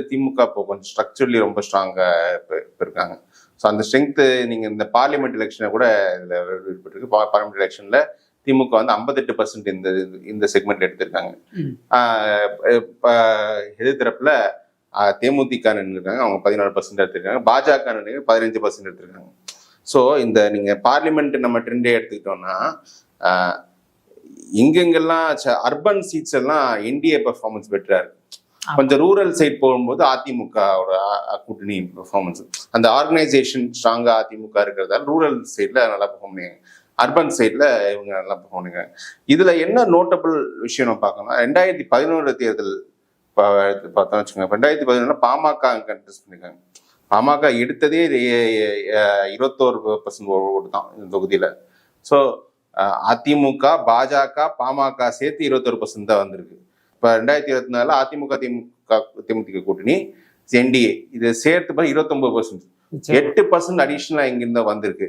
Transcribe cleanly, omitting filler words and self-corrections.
திமுக இப்போ கொஞ்சம் ஸ்ட்ரக்சர்லி ரொம்ப ஸ்ட்ராங்கா இருக்காங்க. ஸோ அந்த ஸ்ட்ரென்த் நீங்க இந்த பார்லிமெண்ட் எலெக்ஷனை கூட இதுல வெளிப்பட்டிருக்கு. பார்லிமெண்ட் எலெக்ஷன்ல திமுக வந்து 58% இந்த செக்மெண்ட் எடுத்திருக்காங்க. எதிர்த்தரப்புல தேமுதிக இருக்காங்க, அவங்க 14% எடுத்திருக்காங்க. பாஜக 15% எடுத்திருக்காங்க. ஸோ இந்த நீங்க பார்லிமெண்ட் நம்ம ட்ரெண்டே எடுத்துக்கிட்டோம்னா எங்கெங்கெல்லாம் அர்பன் சீட்ஸ் எல்லாம் என்டிஏ பெர்ஃபார்மன்ஸ் பெட்டரா இருக்கு. கொஞ்சம் ரூரல் சைட் போகும்போது அதிமுகவோட கூட்டணி பெர்ஃபார்மன்ஸ், அந்த ஆர்கனைசேஷன் ஸ்ட்ராங்கா அதிமுக இருக்கிறதால ரூரல் சைட்ல நல்லா பெர்ஃபார்ம் பண்ணிருக்காங்க. அர்பன் சைட்ல இவங்க நல்லா பெர்ஃபார்ம் பண்ணிருக்காங்க. இதுல என்ன நோட்டபிள் விஷயம் நம்ம பார்க்கணும்னா 2011 தேர்தல் பார்த்தோம்னு வச்சுக்கோங்க. 2011 பாமக கண்டெஸ்ட் பண்ணிருக்காங்க. பாமக எடுத்ததே 21% ஓட்டு தான் இந்த தொகுதியில. ஸோ அதிமுக, பாஜக, பாமக சேர்த்து 21% தான் வந்திருக்கு. இப்ப 2024 அதிமுக தேமுதிக கூட்டணி என்டிஏ இதை சேர்த்து 29%, 8% அடிஷனலா இங்கிருந்தா வந்திருக்கு.